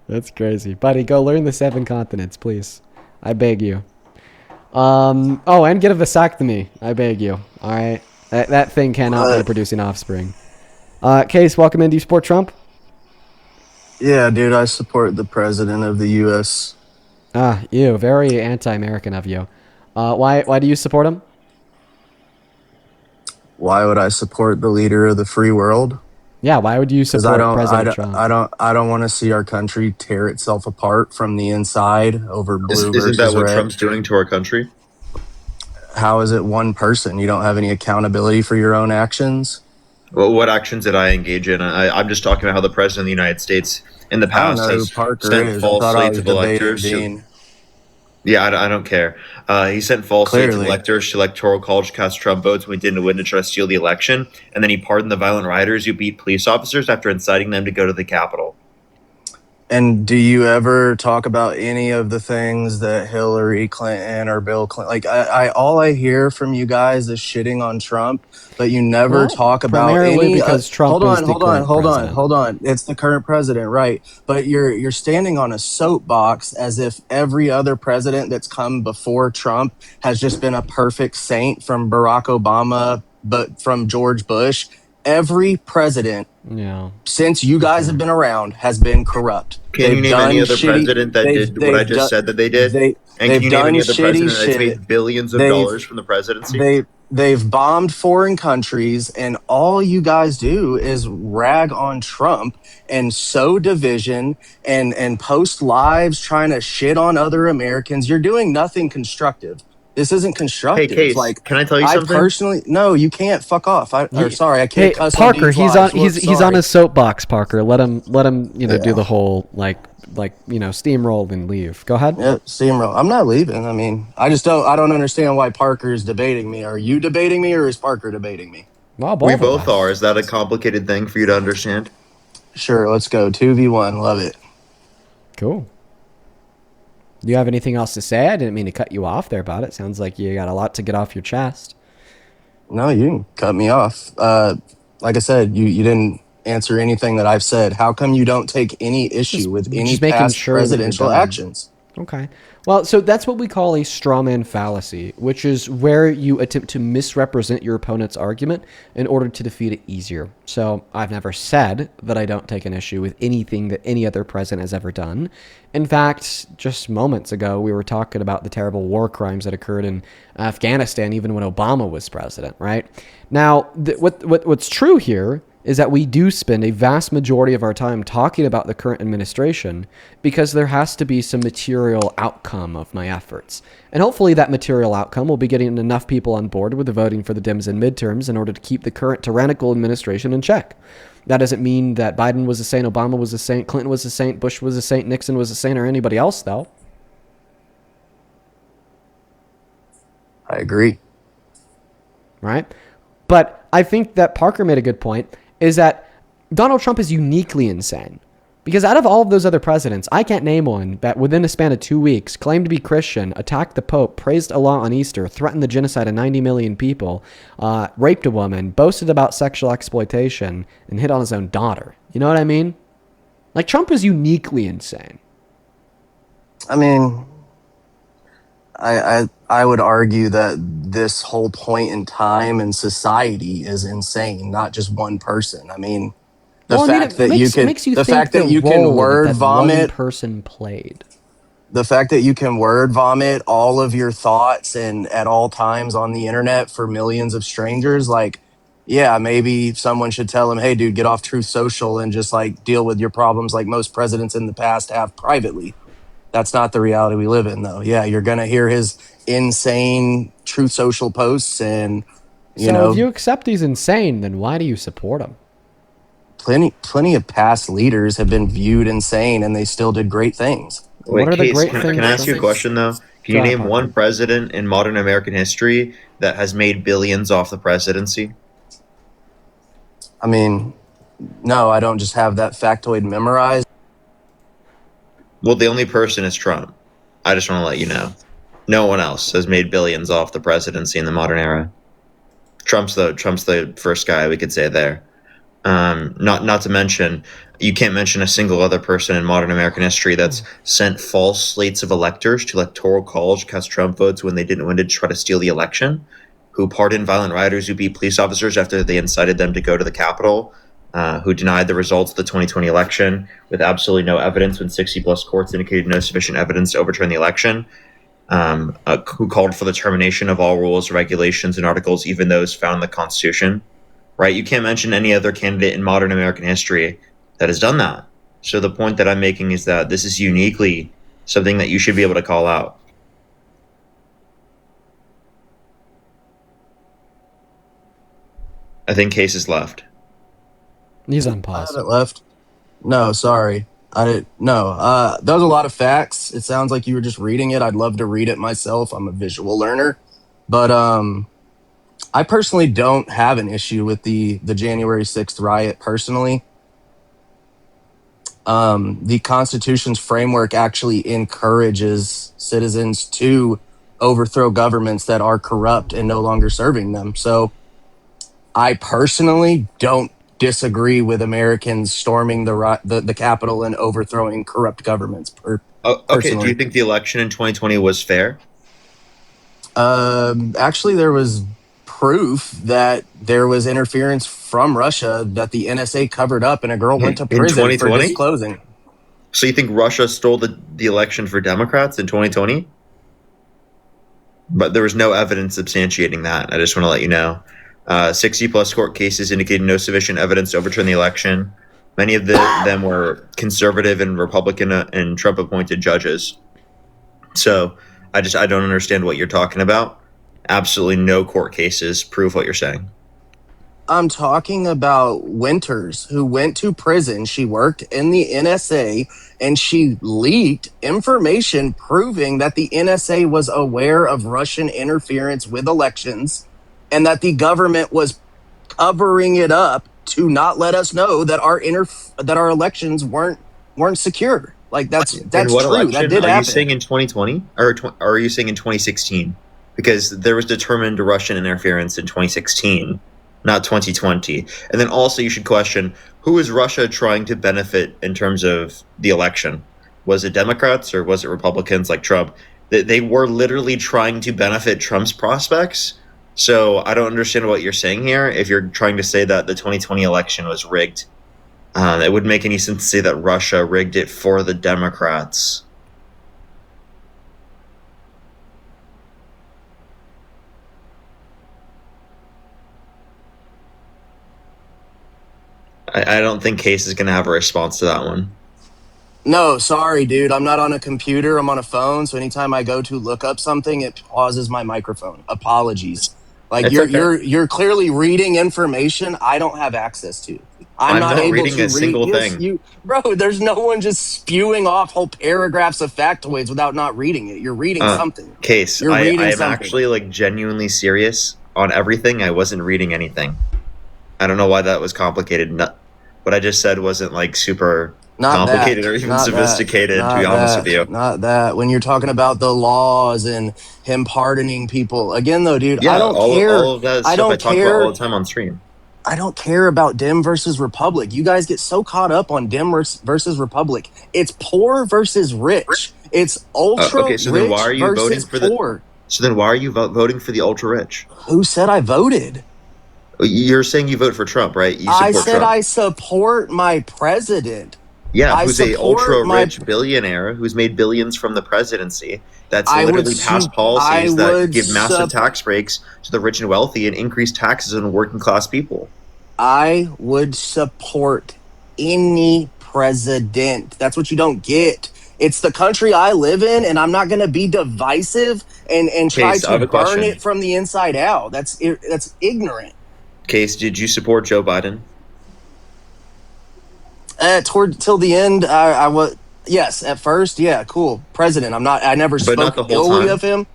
That's crazy. Buddy, go learn the 7 continents, please. I beg you. And get a vasectomy. I beg you. All right. That thing cannot be producing offspring. Case, welcome in. Do you support Trump? Yeah, dude, I support the president of the U.S. You. Very anti-American of you. Why do you support him? Why would I support the leader of the free world? Yeah, why would you support President Trump? I don't want to see our country tear itself apart from the inside over blue versus red. Isn't that what Trump's doing to our country? How is it one person? You don't have any accountability for your own actions? Well, what actions did I engage in? I'm just talking about how the president of the United States in the past has sent false slates of electors. Yeah, I don't care. He sent false slates of electors to electoral college to cast Trump votes when we didn't win to try to steal the election. And then he pardoned the violent rioters who beat police officers after inciting them to go to the Capitol. And do you ever talk about any of the things that Hillary Clinton or Bill Clinton, like all I hear from you guys is shitting on Trump, but you never Well, talk about primarily any, because Trump hold is on, the current president. hold on. It's the current president, right? But you're standing on a soapbox as if every other president that's come before Trump has just been a perfect saint, from Barack Obama, but from George Bush. Every president Yeah. since you guys have been around has been corrupt. Can you name any other president that did what I They've just done said that they did? And can they've you name done any other shitty president that's shit. made billions of They've dollars from the presidency? they've bombed foreign countries, and all you guys do is rag on Trump and sow division and post lives trying to shit on other Americans. You're doing nothing constructive. This isn't Hey, constructive. Case, Like, can I tell you I something? personally, no, you can't. Fuck off. Sorry, I Hey, can't cuss on Parker, these he's lives. on Whoops, he's on sorry. his soapbox, Parker. Let him do Yeah. the whole steamroll and leave. Go ahead. Yeah, steamroll. I'm not leaving. I mean, I don't understand why Parker is debating me. Are you debating me, or is Parker debating me? Well, We both of both us. are. Is that a complicated thing for you to understand? Sure, let's go. 2v1. Love it. Cool. Do you have anything else to say? I didn't mean to cut you off there about it. Sounds like you got a lot to get off your chest. No, you can cut me off. Like I said, you didn't answer anything that I've said. How come you don't take any issue with any Just making past sure that you're presidential done. actions? Okay. Well, so that's what we call a straw man fallacy, which is where you attempt to misrepresent your opponent's argument in order to defeat it easier. So I've never said that I don't take an issue with anything that any other president has ever done. In fact, just moments ago, we were talking about the terrible war crimes that occurred in Afghanistan, even when Obama was president, right? Now, what's true here is that we do spend a vast majority of our time talking about the current administration because there has to be some material outcome of my efforts. And hopefully that material outcome will be getting enough people on board with the voting for the Dems in midterms in order to keep the current tyrannical administration in check. That doesn't mean that Biden was a saint, Obama was a saint, Clinton was a saint, Bush was a saint, Nixon was a saint, or anybody else, though. I agree. Right? But I think that Parker made a good point, is that Donald Trump is uniquely insane. Because out of all of those other presidents, I can't name one that within a span of 2 weeks claimed to be Christian, attacked the Pope, praised Allah on Easter, threatened the genocide of 90 million people, raped a woman, boasted about sexual exploitation, and hit on his own daughter. You know what I mean? Like, Trump is uniquely insane. I mean, I would argue that this whole point in time in society is insane, not just one person. I mean, the fact that you can word vomit one person played. The fact that you can word vomit all of your thoughts and at all times on the internet for millions of strangers, like, yeah, maybe someone should tell him, hey, dude, get off Truth Social and just like deal with your problems like most presidents in the past have privately. That's not the reality we live in, though. Yeah, you're going to hear his insane Truth Social posts and, So if you accept he's insane, then why do you support him? Plenty of past leaders have been viewed insane and they still did great things. What are the Case, great can things? I ask you a question, though? Can you name one president in modern American history that has made billions off the presidency? I mean, no, I don't just have that factoid memorized. Well, the only person is Trump. I just want to let you know. No one else has made billions off the presidency in the modern era. Trump's the first guy we could say there. Not to mention, you can't mention a single other person in modern American history that's sent false slates of electors to electoral college to cast Trump votes when they didn't win to try to steal the election, who pardoned violent rioters who beat police officers after they incited them to go to the Capitol, who denied the results of the 2020 election with absolutely no evidence when 60-plus courts indicated no sufficient evidence to overturn the election, who called for the termination of all rules, regulations, and articles, even those found in the Constitution. Right? You can't mention any other candidate in modern American history that has done that. So the point that I'm making is that this is uniquely something that you should be able to call out. I think Case is left. He's on pause. I haven't left. No, sorry. I didn't. No, that was a lot of facts. It sounds like you were just reading it. I'd love to read it myself. I'm a visual learner. But I personally don't have an issue with the January 6th riot personally. The Constitution's framework actually encourages citizens to overthrow governments that are corrupt and no longer serving them. So I personally don't disagree with Americans storming the Capitol and overthrowing corrupt governments. Okay, do you think the election in 2020 was fair? Actually, there was proof that there was interference from Russia that the NSA covered up, and a girl went to prison for disclosing. So you think Russia stole the election for Democrats in 2020? But there was no evidence substantiating that. I just want to let you know. 60 plus court cases indicated no sufficient evidence to overturn the election. Many of them were conservative and Republican and Trump appointed judges. So I don't understand what you're talking about. Absolutely no court cases prove what you're saying. I'm talking about Winters, who went to prison. She worked in the NSA, and she leaked information proving that the NSA was aware of Russian interference with elections and that the government was covering it up to not let us know that our elections weren't secure. Like that's true. Election? That did happen. Are you saying in 2020 or are you saying in 2016? Because there was determined Russian interference in 2016. Not 2020. And then also you should question, who is Russia trying to benefit in terms of the election? Was it Democrats or was it Republicans like Trump? They were literally trying to benefit Trump's prospects. So I don't understand what you're saying here. If you're trying to say that the 2020 election was rigged, it wouldn't make any sense to say that Russia rigged it for the Democrats. I don't think Case is going to have a response to that one. No, sorry, dude. I'm not on a computer. I'm on a phone. So anytime I go to look up something, it pauses my microphone. Apologies. Like you're clearly reading information I don't have access to. I'm not able reading to a single thing. Bro, there's no one just spewing off whole paragraphs of factoids without not reading it. You're reading something. Case, I am actually like genuinely serious on everything. I wasn't reading anything. I don't know why that was complicated. What I just said wasn't like super complicated or even sophisticated, to be honest with you. Not that. When you're talking about the laws and him pardoning people. Again, though, dude, yeah, I don't care. All of that stuff I talk about all the time on stream. I don't care about Dem versus Republic. You guys get so caught up on Dem versus Republic. It's poor versus rich. It's ultra rich then why are you versus voting for poor. So then why are you voting for the ultra rich? Who said I voted? You're saying you vote for Trump, right? I said Trump. I support my president. Yeah, who's a ultra-rich billionaire who's made billions from the presidency. That's literally passed policies that give massive tax breaks to the rich and wealthy and increase taxes on working-class people. I would support any president. That's what you don't get. It's the country I live in, and I'm not going to be divisive and try to burn it from the inside out. That's ignorant. Case, did you support Joe Biden? Till the end, I was. Yes, at first, yeah, cool, president. I never spoke illy of him.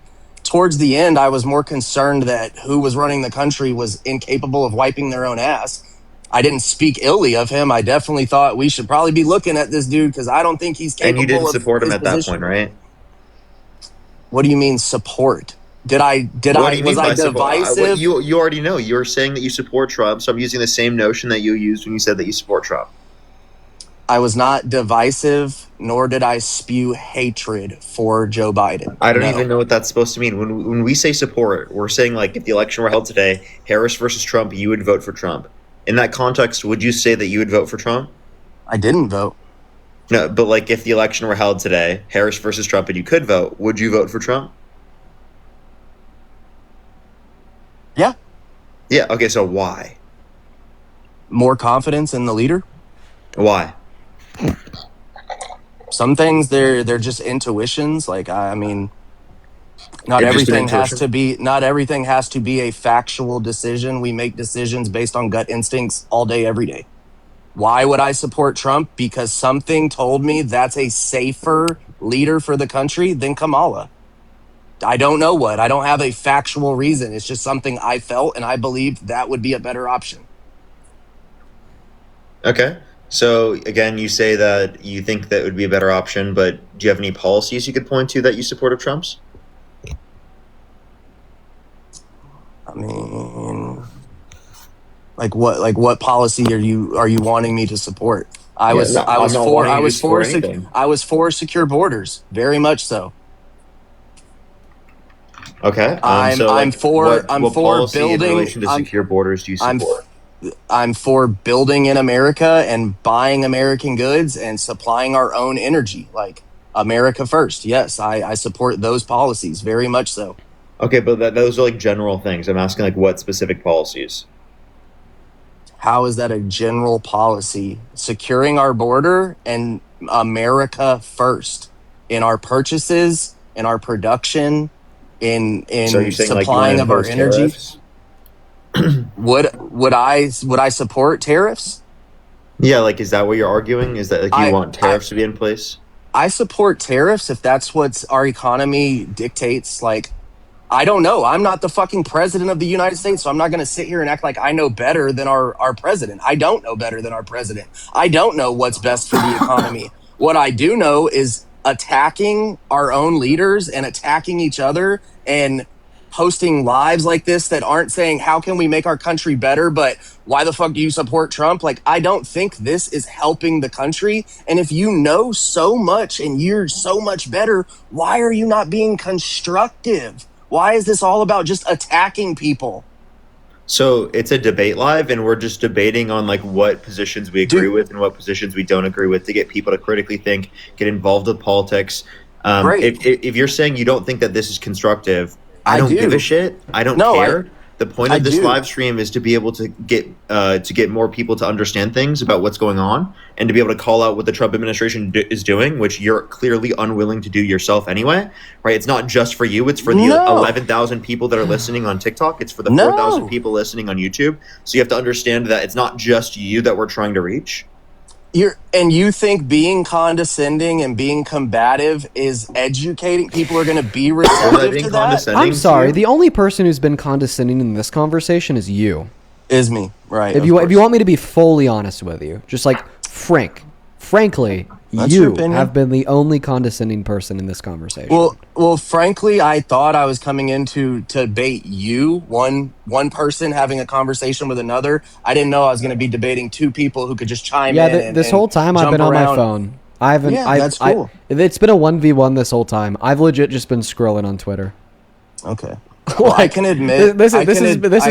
Towards the end, I was more concerned that who was running the country was incapable of wiping their own ass. I didn't speak illy of him. I definitely thought we should probably be looking at this dude because I don't think he's capable. And you didn't support him at that point, right? What do you mean support? Was I divisive? You already know. You're saying that you support Trump, so I'm using the same notion that you used when you said that you support Trump. I was not divisive, nor did I spew hatred for Joe Biden. I don't even know what that's supposed to mean. When we say support, we're saying like if the election were held today, Harris versus Trump, you would vote for Trump. In that context, would you say that you would vote for Trump? I didn't vote. No, but like if the election were held today, Harris versus Trump, and you could vote, would you vote for Trump? Yeah. Yeah, okay, so why? More confidence in the leader. Why? Some things they're just intuitions. Like I mean, not everything has to be a factual decision. We make decisions based on gut instincts all day, every day. Why would I support Trump? Because something told me that's a safer leader for the country than Kamala. I don't know what. I don't have a factual reason. It's just something I felt, and I believed that would be a better option. Okay. So again, you say that you think that would be a better option, but do you have any policies you could point to that you support of Trump's? I mean, like what policy are you wanting me to support? I Yeah, was no, I I'm was not for wanting I you to was for support sec- anything. I was for secure borders, very much so. Okay. I'm So I'm like, for I'm what for policy in building relation to secure borders do you I'm support? I'm for building in America and buying American goods and supplying our own energy, like America first. Yes, I support those policies very much so. Okay, but those are like general things. I'm asking like what specific policies. How is that a general policy? Securing our border and America first in our purchases, in our production, So are you in saying like you want to supplying of our impose energy. tariffs? Would I support tariffs? Yeah, like is that what you're arguing? Is that like you I want I tariffs to be in place? I support tariffs if that's what our economy dictates. Like, I don't know. I'm not the fucking president of the United States, so I'm not going to sit here and act like I know better than our president. I don't know better than our president. I don't know what's best for the economy. What I do know is attacking our own leaders and attacking each other and posting lives like this that aren't saying how can we make our country better, but why the fuck do you support Trump? Like, I don't think this is helping the country. And if you know so much and you're so much better, why are you not being constructive? Why is this all about just attacking people? So it's a debate live, and we're just debating on like what positions we agree Dude, with and what positions we don't agree with to get people to critically think, get involved with politics. great. If you're saying you don't think that this is constructive, I I don't give a do. shit. I don't No, care. The point I of this do. live stream is to be able to get more people to understand things about what's going on and to be able to call out what the Trump administration is doing, which you're clearly unwilling to do yourself anyway. Right? It's not just for you; it's for the No, 11,000 people that are listening on TikTok. It's for the 4,000 no. people listening on YouTube. So you have to understand that it's not just you that we're trying to reach. You think being condescending and being combative is educating? People are going to be Was I receptive being to that? condescending I'm to sorry. you? The only person who's been condescending in this conversation is you. Is me, right? If Of you course. want me to be fully honest with you, just like frankly, That's your you opinion. have been the only condescending person in this conversation. Well, frankly, I thought I was coming in to debate you, one person having a conversation with another. I didn't know I was going to be debating two people who could just chime yeah, in and this whole time I've jump been on my around. phone. I haven't. Yeah, that's cool. It's been a 1v1 this whole time. I've legit just been scrolling on Twitter. Okay. Well, I can admit this has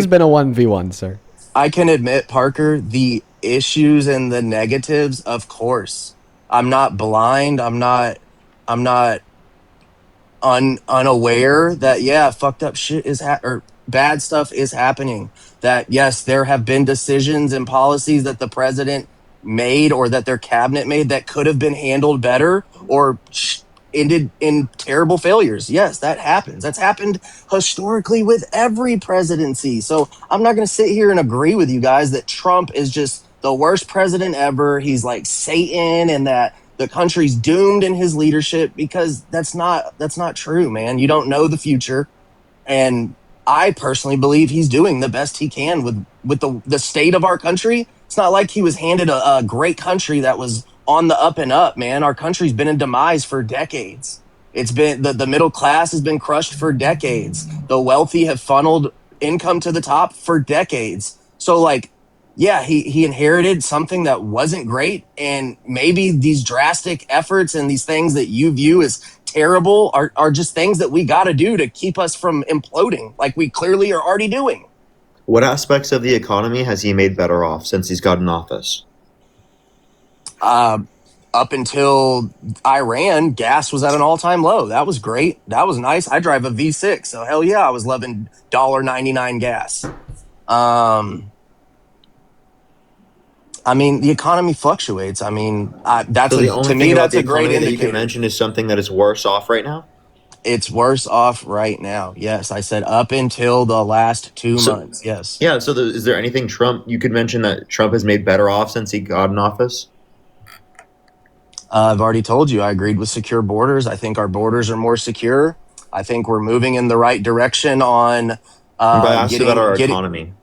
been a 1v1, sir. I can admit, Parker, the issues and the negatives, of course. I'm not blind. I'm not unaware that yeah, fucked up shit is or bad stuff is happening. That yes, there have been decisions and policies that the president made or that their cabinet made that could have been handled better or ended in terrible failures. Yes, that happens. That's happened historically with every presidency. So I'm not going to sit here and agree with you guys that Trump is just the worst president ever. He's like Satan and that the country's doomed in his leadership, because that's not true, man. You don't know the future. And I personally believe he's doing the best he can with the state of our country. It's not like he was handed a great country that was on the up and up, man. Our country's been in demise for decades. It's been the middle class has been crushed for decades. The wealthy have funneled income to the top for decades. So like, yeah, he inherited something that wasn't great, and maybe these drastic efforts and these things that you view as terrible are just things that we got to do to keep us from imploding, like we clearly are already doing. What aspects of the economy has he made better off since he's gotten office? Up until Iran, gas was at an all-time low. That was great. That was nice. I drive a V6, so hell yeah, I was loving $1.99 gas. I mean, the economy fluctuates. I mean, that's So the only to thing me, about that's the a great economy that you indicator. can mention is something that is worse off right now. It's worse off right now. Yes, I said up until the last 2 So months. Yes. yeah. So is there anything Trump you could mention that Trump has made better off since he got in office? I've already told you I agreed with secure borders. I think our borders are more secure. I think we're moving in the right direction on But I asked you about our getting economy.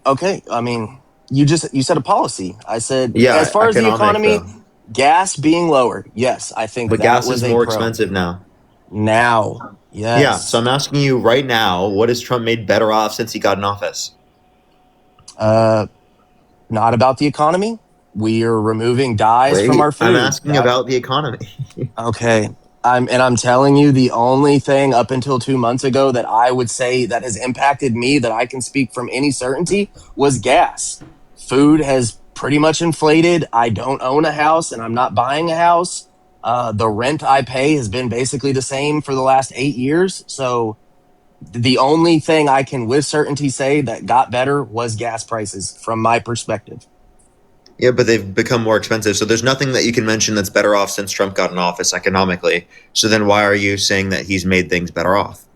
okay. I mean, You said a policy. I said, Yeah, as far as the economic economy, though. gas being lower. Yes, I think But that gas was is a more pro. expensive now. Now, Yeah, so yes. I'm asking you right now, what has Trump made better off since he got in office? Not about the economy. We are removing dyes from our Wait, I'm food. asking about the economy. Okay. I'm telling you, the only thing up until 2 months ago that I would say that has impacted me that I can speak from any certainty was gas. Food has pretty much inflated. I don't own a house and I'm not buying a house. The rent I pay has been basically the same for the last 8 years. So the only thing I can with certainty say that got better was gas prices from my perspective. Yeah, but they've become more expensive. So there's nothing that you can mention that's better off since Trump got in office economically. So then why are you saying that he's made things better off?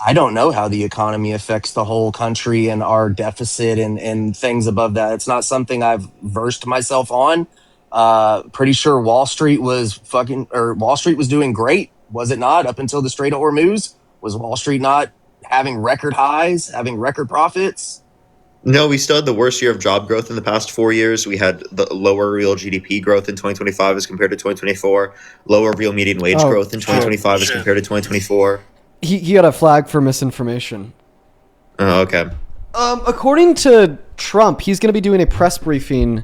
I don't know how the economy affects the whole country and our deficit and things above that. It's not something I've versed myself on. Pretty sure Wall Street was doing great, was it not? Up until the Strait of Hormuz, was Wall Street not having record highs, having record profits? No, we still had the worst year of job growth in the past 4 years. We had the lower real GDP growth in 2025 as compared to 2024, lower real median wage Oh, growth in 2025 as compared to 2024. He got a flag for misinformation. Oh, okay. According to Trump, he's going to be doing a press briefing.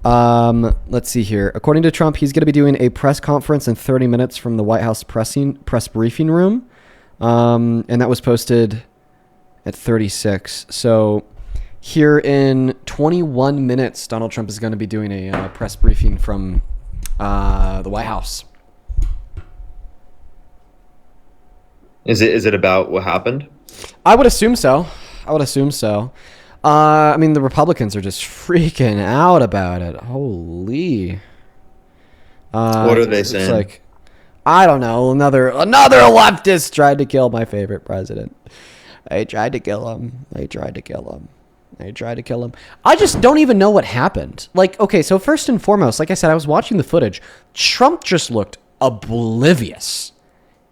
Let's see here. According to Trump, he's going to be doing a press conference in 30 minutes from the White House press briefing room. And that was posted at 36. So here in 21 minutes, Donald Trump is going to be doing a press briefing from the White House. Is it about what happened? I would assume so. I mean, the Republicans are just freaking out about it. Holy. What are they saying? Like, I don't know. Another leftist tried to kill my favorite president. They tried to kill him. I just don't even know what happened. Like, okay, so first and foremost, like I said, I was watching the footage. Trump just looked oblivious.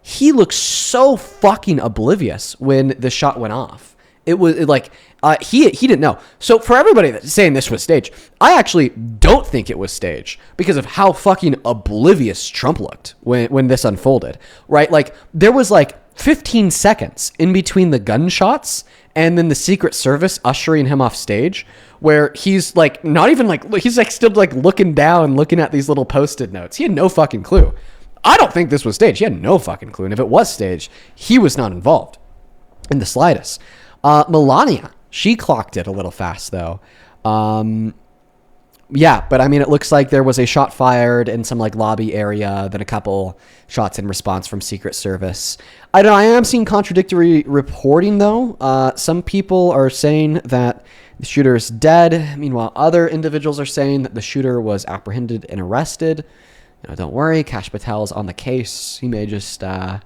He looked so fucking oblivious when the shot went off. It was like he didn't know. So for everybody that's saying this was staged, I actually don't think it was staged because of how fucking oblivious Trump looked when this unfolded. Right? Like there was like 15 seconds in between the gunshots and then the Secret Service ushering him off stage where he's like not even like he's like still like looking down, looking at these little Post-it notes. He had no fucking clue. I don't think this was staged. He had no fucking clue. And if it was staged, he was not involved in the slightest. Melania, she clocked it a little fast, though. Yeah, but I mean, it looks like there was a shot fired in some like lobby area, then a couple shots in response from Secret Service. I don't know. I am seeing contradictory reporting, though. Some people are saying that the shooter is dead. Meanwhile, other individuals are saying that the shooter was apprehended and arrested. Don't worry, Kash Patel's on the case. He may just, may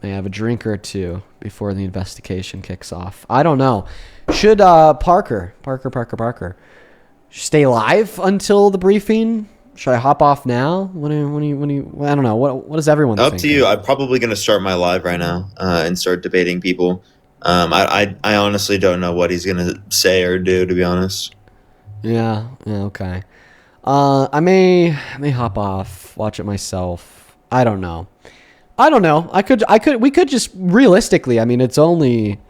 have a drink or two before the investigation kicks off. I don't know. Should Parker stay live until the briefing? Should I hop off now? When you I don't know. What is everyone Up thinking? to you. I'm probably going to start my live right now and start debating people. I honestly don't know what he's going to say or do, to be honest. Yeah, okay. I may hop off, watch it myself. I don't know. We could just realistically, I mean, it's only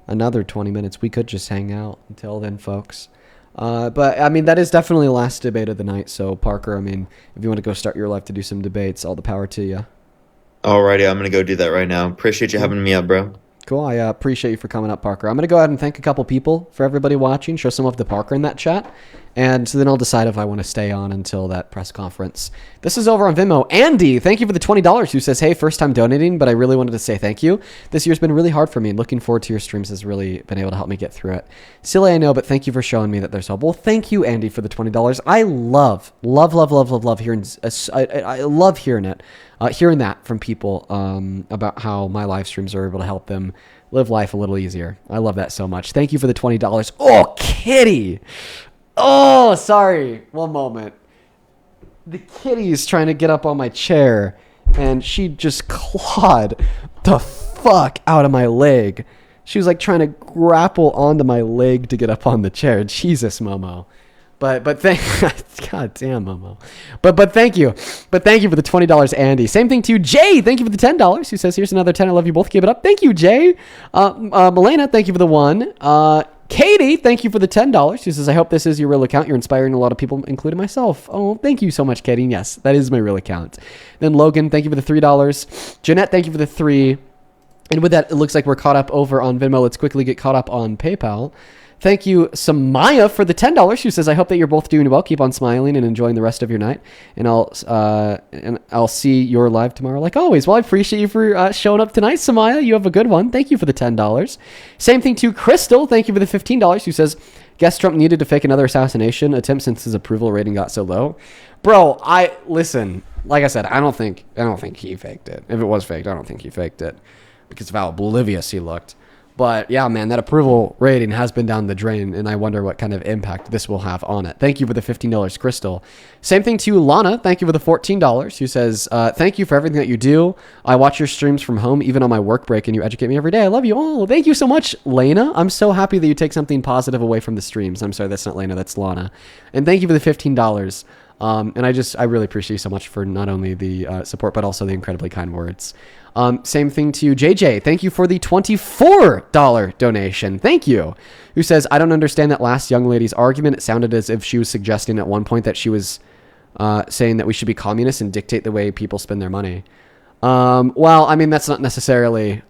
another 20 minutes. We could just hang out until then, folks. But I mean, that is definitely the last debate of the night. So Parker, I mean, if you want to go start your life to do some debates, all the power to you. Alrighty, I'm going to go do that right now. Appreciate you having me up, bro. Cool. I appreciate you for coming up, Parker. I'm going to go ahead and thank a couple people for everybody watching. Show some love to Parker in that chat. And so then I'll decide if I want to stay on until that press conference. This is over on Venmo. Andy, thank you for the $20 who says, hey, first time donating, but I really wanted to say thank you. This year's been really hard for me. Looking forward to your streams has really been able to help me get through it. Silly, I know, but thank you for showing me that there's hope. Well, thank you, Andy, for the $20. I love hearing, I love hearing it. Hearing that from people about how my live streams are able to help them live life a little easier. I love that so much. Thank you for the $20. Oh, kitty. Oh, sorry. One moment. The kitty is trying to get up on my chair, and she just clawed the fuck out of my leg. She was like trying to grapple onto my leg to get up on the chair. Jesus, Momo. But thank God damn, Momo. But thank you. But thank you for the $20, Andy. Same thing to you, Jay. Thank you for the $10. Who says, here's another 10. I love you both. Keep it up. Thank you, Jay. Milena, thank you for the 1. Katie, thank you for the $10. She says, I hope this is your real account. You're inspiring a lot of people, including myself. Oh, thank you so much, Katie. Yes, that is my real account. Then Logan, thank you for the $3. Jeanette, thank you for the 3. And with that, it looks like we're caught up over on Venmo. Let's quickly get caught up on PayPal. Thank you, Samaya, for the $10. Who says, I hope that you're both doing well. Keep on smiling and enjoying the rest of your night. And I'll see your live tomorrow like always. Well, I appreciate you for showing up tonight, Samaya. You have a good one. Thank you for the $10. Same thing to Crystal. Thank you for the $15. Who says, guess Trump needed to fake another assassination attempt since his approval rating got so low. Bro, listen. Like I said, I don't think he faked it. If it was faked, I don't think he faked it because of how oblivious he looked. But yeah, man, that approval rating has been down the drain, and I wonder what kind of impact this will have on it. Thank you for the $15, Crystal. Same thing to Lana. Thank you for the $14, who says, thank you for everything that you do. I watch your streams from home, even on my work break, and you educate me every day. I love you all. Thank you so much, Lena. I'm so happy that you take something positive away from the streams. I'm sorry, that's not Lena, that's Lana. And thank you for the $15. And I really appreciate you so much for not only the support, but also the incredibly kind words. Same thing to JJ. Thank you for the $24 donation. Thank you. Who says, I don't understand that last young lady's argument. It sounded as if she was suggesting at one point that she was saying that we should be communists and dictate the way people spend their money. Well, I mean, that's not necessarily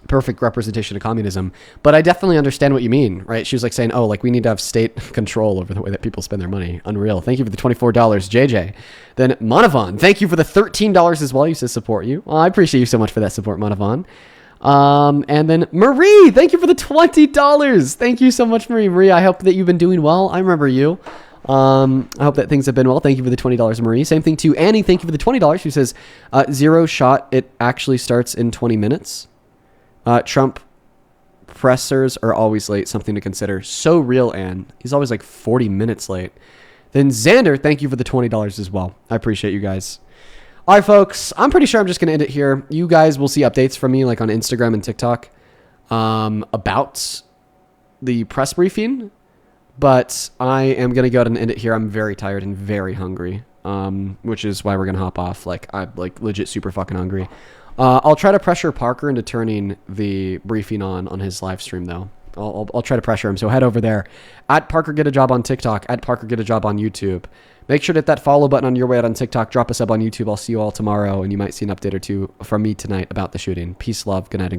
perfect representation of communism, but I definitely understand what you mean, right? She was like saying, oh, like we need to have state control over the way that people spend their money. Unreal. Thank you for the $24, JJ. Then Monavon, thank you for the $13 as well. You said support you. Well, I appreciate you so much for that support, Monavon. And then Marie, thank you for the $20. Thank you so much, Marie. Marie, I hope that you've been doing well. I remember you. I hope that things have been well. Thank you for the $20, Marie. Same thing to Annie. Thank you for the $20. Who says, zero shot. It actually starts in 20 minutes. Trump pressers are always late. Something to consider. So real, Ann. He's always like 40 minutes late. Then Xander, thank you for the $20 as well. I appreciate you guys. All right, folks. I'm pretty sure I'm just going to end it here. You guys will see updates from me like on Instagram and TikTok about the press briefing. But I am going to go ahead and end it here. I'm very tired and very hungry, which is why we're going to hop off. I'm legit super fucking hungry. I'll try to pressure Parker into turning the briefing on his live stream, though. I'll try to pressure him. So head over there. At Parker Get a Job on TikTok. At Parker Get a Job on YouTube. Make sure to hit that follow button on your way out on TikTok. Drop a sub on YouTube. I'll see you all tomorrow, and you might see an update or two from me tonight about the shooting. Peace, love, good night, and goodbye.